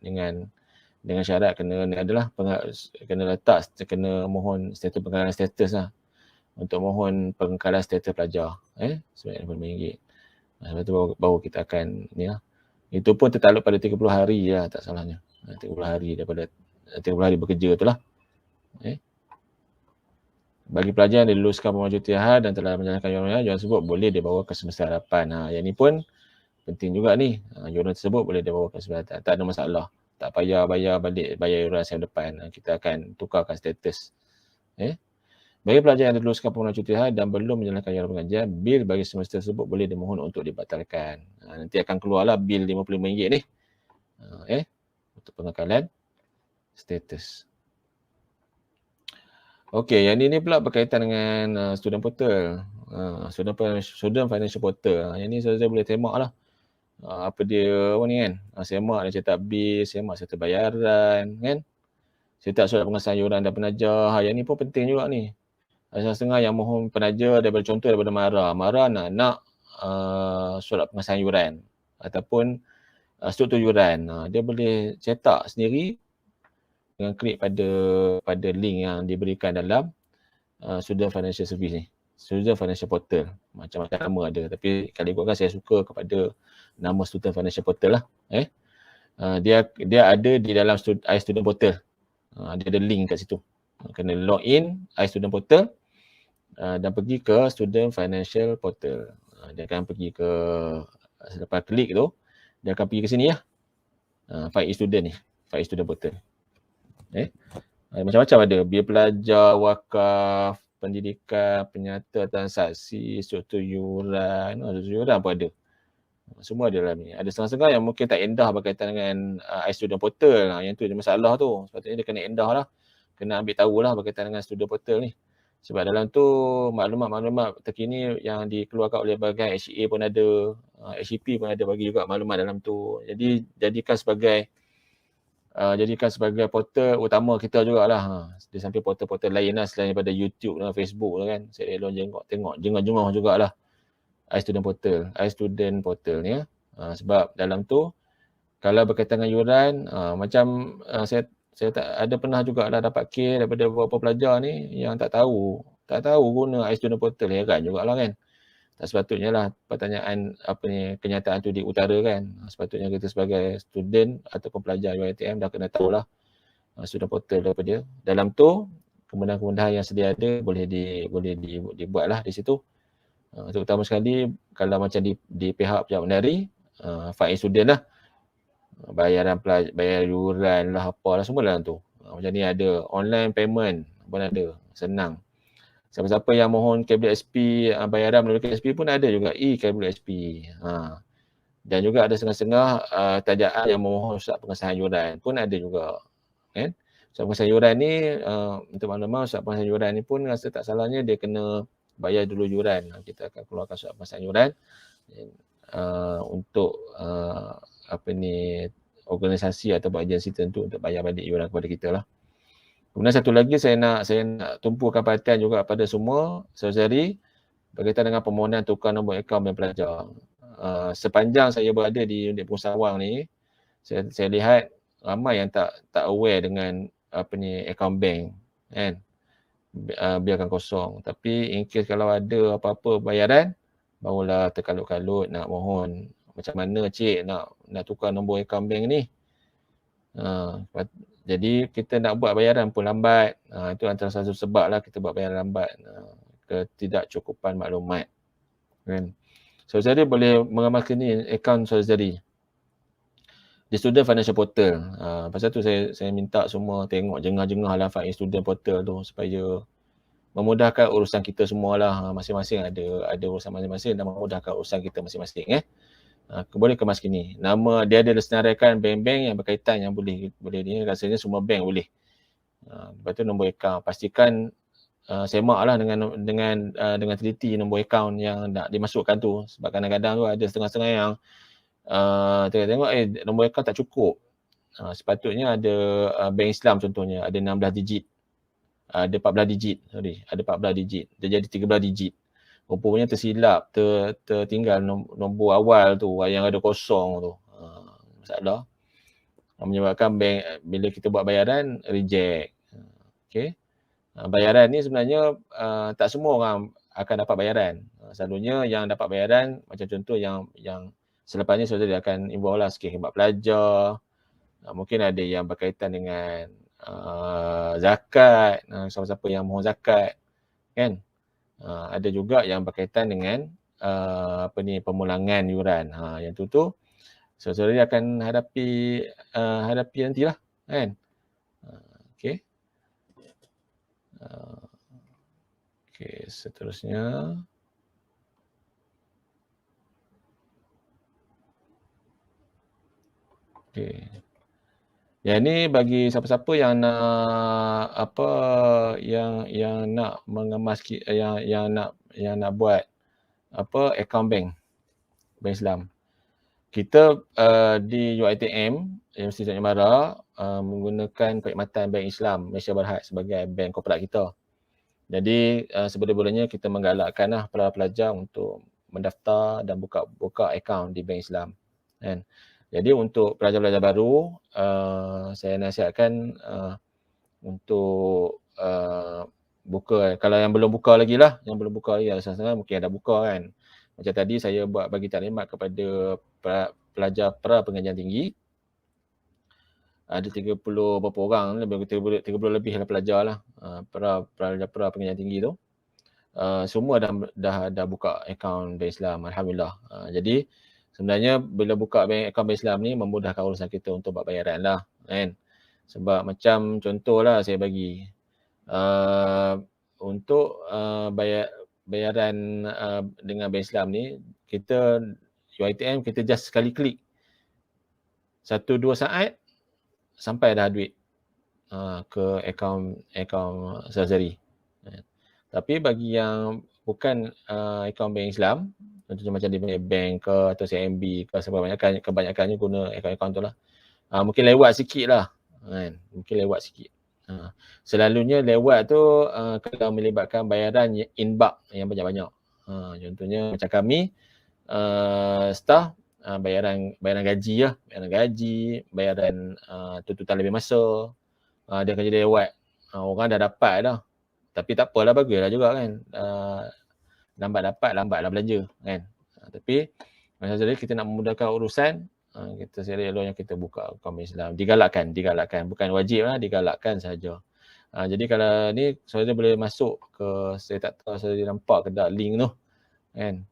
dengan syarat kena mohon status pengekalan status lah. Untuk mohon pengekalan status pelajar sebanyak RM55. Lepas tu baru kita akan ni lah. Itu pun tertakluk pada 30 hari lah, tak salahnya. 30 hari daripada 30 hari bekerja tu lah. Bagi pelajar yang diluluskan pemohon cuti khas dan telah menjalankan yuran tersebut boleh dibawa ke semester hadapan. Yang ni pun penting juga ni. Yuran tersebut boleh dibawa ke semester hadapan. Tak ada masalah. Tak payah bayar yuran semester depan. Kita akan tukarkan status. Bagi pelajar yang diluluskan pemohon cuti khas dan belum menjalankan yuran pengajian, bil bagi semester tersebut boleh dimohon untuk dibatalkan. Nanti akan keluarlah bil RM55 ni. Untuk pengekalan status. Okey, yang ini pula berkaitan dengan student portal. Student financial portal. Yang ni saya boleh tembak lah. Apa dia ni kan. Semak dia cetak bil, semak serta bayaran kan. Cetak surat pengesahan yuran dan penaja. Yang ni pun penting juga ni. Ada setengah yang mohon penaja daripada Mara nak surat pengesahan yuran ataupun struktur yuran. Dia boleh cetak sendiri dengan klik pada link yang diberikan dalam Student Financial Service ni. Student Financial Portal. Macam-macam nama ada. Tapi kali ikutkan saya suka kepada nama Student Financial Portal lah. Dia ada di dalam iStudent Portal. Dia ada link kat situ. Kena login iStudent Portal dan pergi ke Student Financial Portal. Dia akan pergi ke, selepas klik tu, dia akan pergi ke sini lah. File e-student ni. File e-student portal. Macam-macam ada. Bil pelajar, wakaf, pendidikan, penyata transaksi, struktur yuran. Struktur yuran pun ada. Semua ada dalam ni. Ada setengah-setengah yang mungkin tak endah berkaitan dengan iStudent Portal. Yang tu je masalah tu. Sepatutnya dia kena endah lah. Kena ambil tahu lah berkaitan dengan student portal ni. Sebab dalam tu maklumat-maklumat terkini yang dikeluarkan oleh bahagian HCA pun ada, HCP pun ada bagi juga maklumat dalam tu. Jadi jadikan sebagai portal utama kita jugalah. Di samping portal-portal lain lah selain daripada YouTube dan Facebook lah kan. Saya elok tengok jengah-jengah jugalah iStudent Portal ni. Sebab dalam tu kalau berkaitan dengan yuran, macam saya tak ada pernah jugalah dapat kes daripada beberapa pelajar ni yang tak tahu guna iStudent Portal. Heran jugalah kan. Tak sepatutnya lah pertanyaan kenyataan tu diutarakan. Sepatutnya kita sebagai student ataupun pelajar UiTM dah kena tahulah student portal tu apa dia. Dalam tu kemudahan-kemudahan yang sedia ada boleh dibuatlah di situ. Terutama sekali kalau macam di pihak pihak menari, Faiz student lah, bayar yuran lah, apalah semua dalam tu. Macam ni ada online payment pun ada, senang. Siapa-siapa yang mohon KWSP bayaran melalui KWSP pun ada juga KWSP. Dan juga ada setengah-setengah tajaan yang memohon surat pengesahan yuran pun ada juga, kan? Surat pengesahan yuran ni untuk maklumat, surat pengesahan yuran ni pun rasa tak salahnya dia kena bayar dulu yuran. Kita akan keluarkan surat pengesahan yuran untuk organisasi atau agensi tertentu untuk bayar balik yuran kepada kita lah. Kemudian satu lagi saya nak tumpukan perhatian juga pada semua saudari berkaitan dengan permohonan tukar nombor akaun bank pelajar. Sepanjang saya berada di unit pengusaha wang ni, saya lihat ramai yang tak aware dengan akaun bank, kan? Biarkan kosong. Tapi in case kalau ada apa-apa bayaran, barulah terkalut-kalut nak mohon macam mana cik nak tukar nombor akaun bank ni. Jadi kita nak buat bayaran pun lambat. Itu antara satu sebab lah kita buat bayaran lambat. Ketidakcukupan maklumat, kan? Saudari boleh mengamalkan ni akaun saudari di Student Financial Portal. Pasal tu saya minta semua tengok jengah-jengah lah Faiz Student Portal tu supaya memudahkan urusan kita semualah. Masing-masing ada urusan masing-masing dan memudahkan urusan kita masing-masing. Boleh kemas kini. Nama dia ada disenaraikan bank-bank yang berkaitan yang boleh ni, rasanya semua bank boleh. Lepas tu nombor akaun, pastikan semaklah dengan teliti nombor akaun yang nak dimasukkan tu, sebab kadang-kadang tu ada setengah-setengah yang tengok nombor akaun tak cukup. Sepatutnya ada bank Islam contohnya ada 16 digit, ada 14 digit, ada 14 digit, dia jadi 13 digit. Rupanya tersilap, tertinggal nombor awal tu yang ada kosong tu. Masalah menyebabkan bank bila kita buat bayaran reject. Okey. Bayaran ni sebenarnya tak semua orang akan dapat bayaran. Selalunya yang dapat bayaran macam contoh yang selepas ni saudara akan involve lah sikit khidmat pelajar. Mungkin ada yang berkaitan dengan zakat, siapa-siapa yang mohon zakat, kan? Ada juga yang berkaitan dengan pemulangan yuran. Yang tu saudara akan hadapi nantilah, kan? Okey. Okey, seterusnya. Okey. Yang ni bagi siapa-siapa yang nak yang nak mengemas yang nak buat akaun bank Islam. Kita di UiTM Universiti Tanjung Mara menggunakan perkhidmatan Bank Islam Malaysia Berhad sebagai bank korporat kita. Jadi sebenarnya kita menggalakkanlah para pelajar untuk mendaftar dan buka akaun di Bank Islam, kan? Jadi untuk pelajar-pelajar baru, saya nasihatkan untuk buka. Kalau yang belum buka lagi lah, setengah mungkin dah buka, kan. Macam tadi saya bagi taklimat kepada pelajar pra pengajian tinggi. Ada 30 berapa orang, 30 lebih lah pelajar lah, pelajar pra pengajian tinggi tu. Semua dah buka akaun Bank Islam, alhamdulillah. Jadi sebenarnya bila buka akaun Bank Islam ni memudahkan urusan kita untuk buat bayaran lah, kan? Sebab macam contohlah saya bagi untuk bayaran dengan Bank Islam ni, kita UiTM kita just sekali klik 1-2 saat sampai dah duit ke akaun Sazari. Tapi bagi yang bukan akaun Bank Islam, contohnya macam di bank ke atau CIMB ke, kebanyakannya guna akaun tu lah. Mungkin lewat sikit lah, kan? Mungkin lewat sikit. Selalunya lewat tu kalau melibatkan bayaran in bulk yang banyak-banyak. Contohnya macam kami staff, bayaran gaji lah, bayaran tuntutan lebih masa, dia akan jadi lewat. Orang dah dapat dah, tapi tak apalah, baguslah juga, kan? Lambat dapat, lambatlah belanja, kan? Tapi maksudnya kita nak memudahkan urusan, kita elok-eloknya kita buka akaun Bank Islam. Digalakkan, bukan wajib lah, digalakkan saja. Jadi kalau ni saudara boleh masuk ke, saya tak tahu saudara nampak ke tak link tu kan.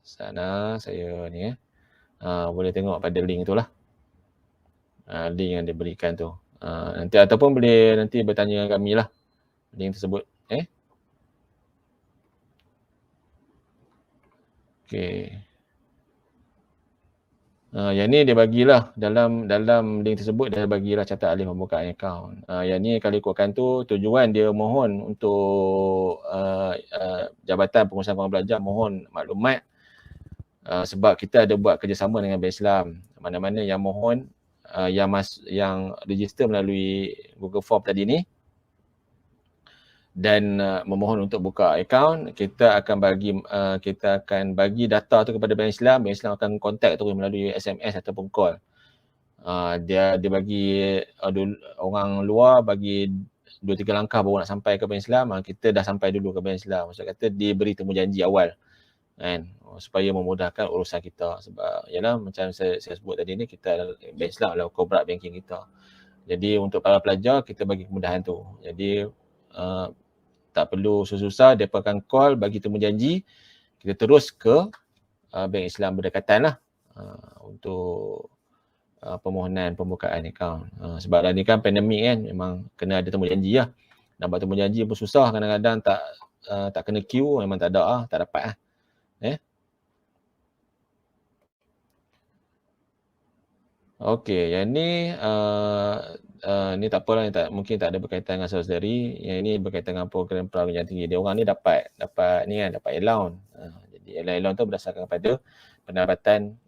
Sana saya ni boleh tengok pada link tu lah. Link yang diberikan tu. Nanti ataupun boleh nanti bertanya dengan kami lah link tersebut. Okey. Yang ni dia bagilah dalam link tersebut, dia bagilah catat alih pembukaan akaun. Yang ni kalau ikutkan tu tujuan dia mohon untuk Jabatan Pengurusan Kewangan Pelajar mohon maklumat sebab kita ada buat kerjasama dengan Bank Islam. Mana-mana yang mohon yang register melalui Google Form tadi ni dan memohon untuk buka akaun, kita akan bagi data tu kepada Bank Islam. Bank Islam akan kontak tu melalui SMS ataupun call. Dia bagi orang luar bagi 2-3 langkah baru nak sampai ke Bank Islam. Kita dah sampai dulu ke Bank Islam. Maksud kata diberi temu janji awal kan, supaya memudahkan urusan kita. Sebab yalah macam saya sebut tadi ni, kita Bank Islam adalah corporate banking kita. Jadi untuk para pelajar kita bagi kemudahan tu. Jadi tak perlu susah-susah, mereka akan call, bagi temu janji, kita terus ke Bank Islam berdekatan lah untuk permohonan pembukaan akaun. Sebab lah ni kan pandemik kan, memang kena ada temu janji lah. Nak buat temu janji pun susah, kadang-kadang tak kena queue, memang tak ada tak dapat lah. Okey, yang ni ni tak apalah, mungkin tak ada berkaitan dengan saudari. Yang ni berkaitan dengan program perwujudan tinggi. Dia orang ni dapat ni kan, dapat allowance. Jadi allowance tu berdasarkan kepada pendapatan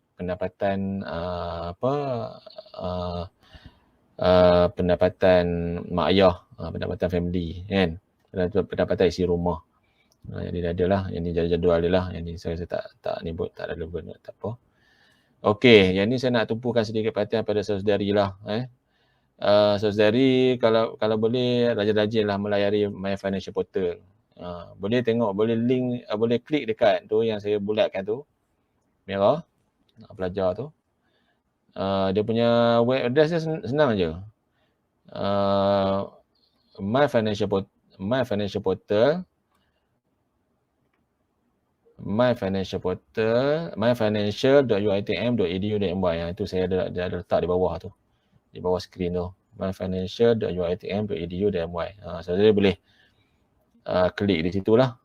pendapatan mak ayah, pendapatan family kan, pendapatan isi rumah. Jadi dia adalah, yang ni jadual dia lah. Yang ni saya tak ni buat, tak ada relevan, tak apa. Okey, yang ni saya nak tumpukan sedikit perhatian pada saudari lah. Saudari kalau boleh rajin-rajinlah melayari My Financial Portal. Boleh tengok, boleh link, boleh klik dekat tu yang saya bulatkan tu, merah, pelajar tu. Dia punya web address dia senang je. My Financial Portal, myfinancial.uitm.edu.my. Itu saya ada letak di bawah tu, di bawah skrin tu, myfinancial.uitm.edu.my. Saudara boleh klik di situlah,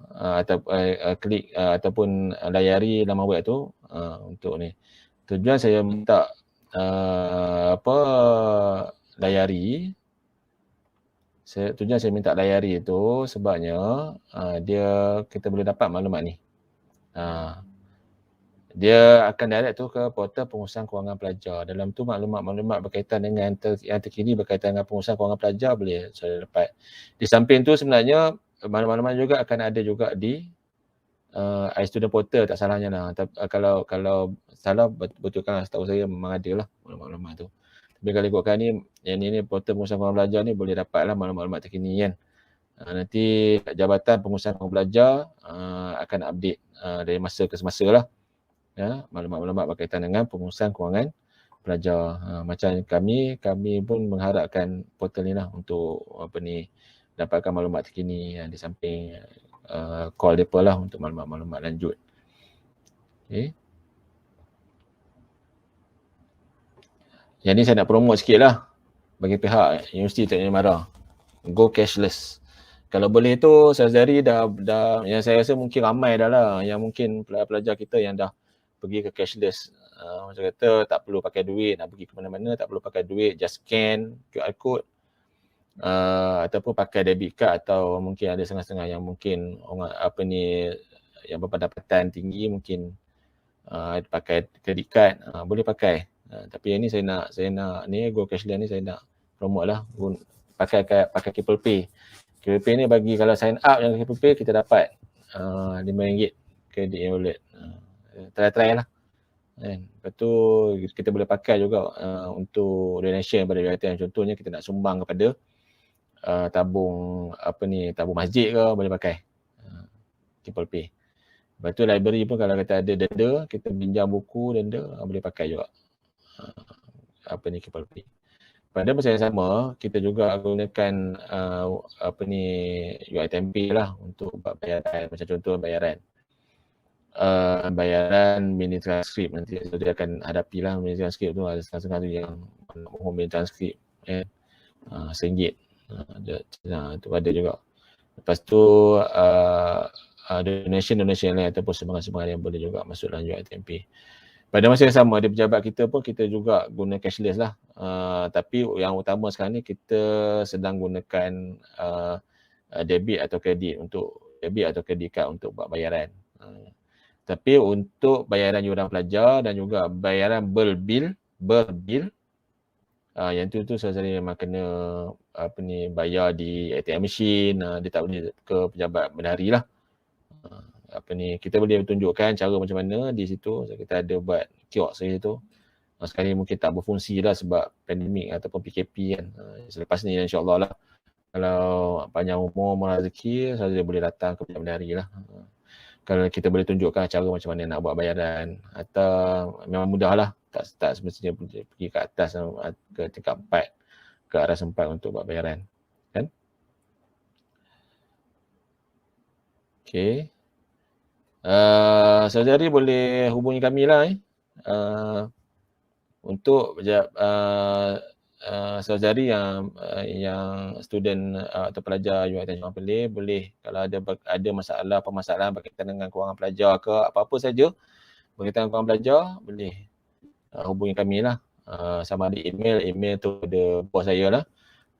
klik ataupun layari laman web tu untuk ni. Tujuan saya minta tujuan saya minta layari itu sebabnya kita boleh dapat maklumat ni. Dia akan direct tu ke portal pengurusan kewangan pelajar. Dalam tu maklumat-maklumat berkaitan dengan yang terkini berkaitan dengan pengurusan kewangan pelajar boleh saya dapat. Di samping tu sebenarnya maklumat-maklumat juga akan ada juga di iStudent Portal, tak salahnya lah. Kalau salah betulkan, setahu saya memang ada lah maklumat-maklumat tu. Tapi kalau ikutkan ni, yang ni portal pengurusan kewangan pelajar ni boleh dapat lah maklumat-maklumat terkini kan. Nanti Jabatan Pengurusan Kewangan Pelajar akan update dari masa ke semasa lah. Maklumat-maklumat berkaitan dengan pengurusan kewangan pelajar. Macam kami pun mengharapkan portal ni lah untuk dapatkan maklumat terkini di samping call mereka lah untuk maklumat-maklumat lanjut. Okay. Yang ni saya nak promote sikit lah bagi pihak Universiti Teknologi Mara. Go cashless. Kalau boleh tu saudari dah yang saya rasa mungkin ramai dah lah yang mungkin pelajar kita yang dah pergi ke cashless. Macam kata tak perlu pakai duit, nak pergi ke mana-mana tak perlu pakai duit, just scan QR code ataupun pakai debit card, atau mungkin ada setengah-setengah yang mungkin orang yang berpendapatan tinggi mungkin pakai credit card, boleh pakai. Tapi yang ni saya nak ni Go Cashless ni saya nak promote lah, pakai Keppel Pay. Keppel Pay ni bagi kalau sign up yang Keppel Pay kita dapat RM5 kredit yang wallet. Try lah. Lepas tu kita boleh pakai juga untuk donation pada UiTM. Contohnya kita nak sumbang kepada tabung tabung masjid ke, boleh pakai Keppel Pay. Lepas tu library pun kalau kata ada denda, kita pinjam buku denda, boleh pakai juga. Kepada pada masa yang sama, kita juga gunakan UiTMP lah untuk buat bayaran. Macam contoh bayaran mini transkrip nanti. So, dia akan hadapi lah mini transkrip tu. Ada setengah-setengah tu yang mohon mini transkrip. RM1. Itu ada juga. Lepas tu donation lain ataupun sumbangan-sumbangan yang boleh juga masuk dalam UiTMP. Pada masa yang sama, di pejabat kita pun kita juga guna cashless lah. Tapi yang utama sekarang ni kita sedang gunakan debit atau kredit card untuk buat bayaran. Tapi untuk bayaran yuran pelajar dan juga bayaran bil, yang tu saudari memang kena bayar di ATM machine, dia tak boleh ke pejabat bendahari lah. Kita boleh tunjukkan cara macam mana di situ. Kita ada buat kios di situ. Sekarang mungkin tak berfungsi lah sebab pandemik ataupun PKP kan. Selepas ni insyaAllah lah, kalau panjang umur rezeki, saudara boleh datang ke pejabat bendahari lah. Kalau kita boleh tunjukkan cara macam mana nak buat bayaran, atau memang mudah lah, tak semestinya pergi ke atas ke tingkat 4, ke arah 4 untuk buat bayaran kan. Okay, saudari boleh hubungi kami lah untuk saudari yang student atau pelajar UiTM Johor Bahru, boleh kalau ada permasalahan berkaitan dengan kewangan pelajar ke apa-apa saja berkaitan dengan kewangan pelajar, boleh hubungi kami lah. Sama ada email tu ada bos saya lah,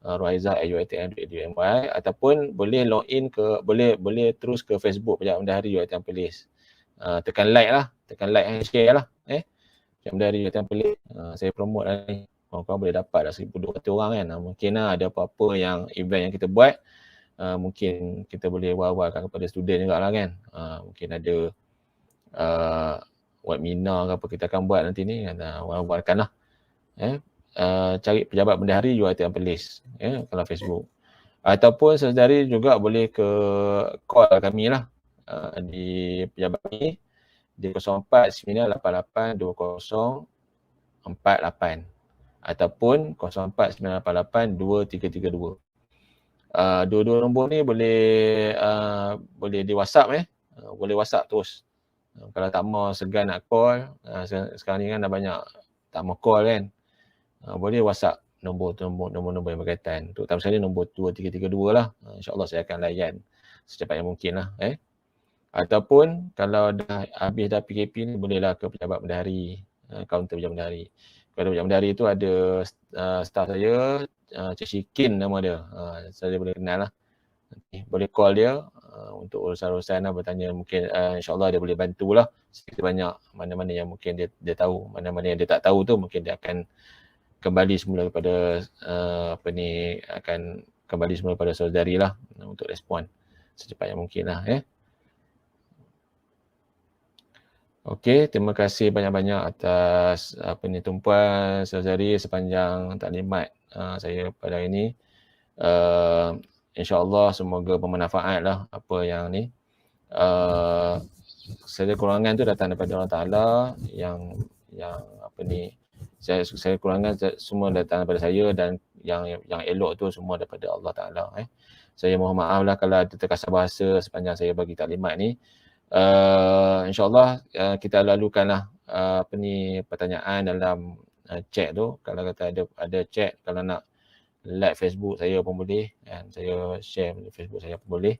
ruhaizah@uitm.edu.my, ataupun boleh login boleh terus ke Facebook Pejabat Bendahari UiTM Perlis. Tekan like and share lah. Pejabat Bendahari UiTM Perlis. Saya promote lah ni. Korang boleh dapat dah 1,200 orang kan. Mungkin ada apa-apa yang event yang kita buat, mungkin kita boleh war-warkan kepada student juga lah kan. Mungkin ada webinar ke apa kita akan buat nanti ni, war-warkan lah. Cari Pejabat Bendahari UiTM Perlis kalau Facebook. Ataupun saudari juga boleh ke call kami lah di pejabat ni di 0498820048 ataupun 0498823332. Dua-dua nombor ni boleh di WhatsApp boleh WhatsApp terus. Kalau tak mau segan nak call, sekarang ni kan dah banyak tak mau call kan, boleh WhatsApp nombor yang berkaitan. Terutama sekali nombor 2332 lah. InsyaAllah saya akan layan secepat yang mungkin lah. Ataupun kalau dah habis dah PKP ni, bolehlah ke Pejabat Bendahari, kaunter Pejabat Bendahari. Pada Pejabat Bendahari tu ada staff saya, Cik Syikin nama dia. Saya boleh kenal lah. Boleh call dia untuk urusan-urusan lah, bertanya mungkin insyaAllah dia boleh bantulah sedikit banyak. Mana-mana yang mungkin dia tahu, mana-mana yang dia tak tahu tu mungkin dia akan kembali semula kepada akan kembali semula pada saudari lah untuk respon secepat yang mungkin lah. Okey, terima kasih banyak-banyak atas tumpuan saudari sepanjang taklimat saya pada hari ini. InsyaAllah semoga bermanfaat lah apa yang ni. Saya kurangan tu datang daripada Allah Ta'ala, yang saya kurangan semua datang daripada saya, dan yang elok tu semua daripada Allah Ta'ala. Saya mohon maaf lah kalau ada terkasar bahasa sepanjang saya bagi taklimat ni. InsyaAllah kita lalukanlah pertanyaan dalam chat tu. Kalau kata ada chat, kalau nak like Facebook saya pun boleh, dan saya share Facebook saya pun boleh.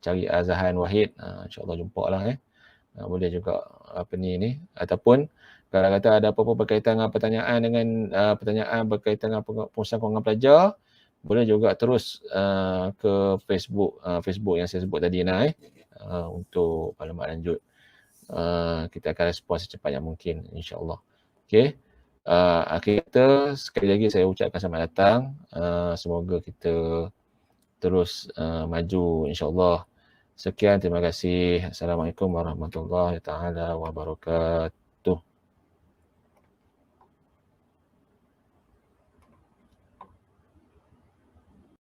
Cari Azhan Wahid, insyaAllah jumpa lah. Boleh juga ni. Ataupun kalau kata ada apa-apa berkaitan dengan pertanyaan berkaitan dengan pengurusan kewangan pelajar, boleh juga terus ke Facebook yang saya sebut tadi untuk maklumat lanjut. Kita akan respon secepat yang mungkin, insyaAllah. Okay. Akhir kata, sekali lagi saya ucapkan selamat datang. Semoga kita terus maju, insyaAllah. Sekian, terima kasih. Assalamualaikum warahmatullahi taala wabarakatuh.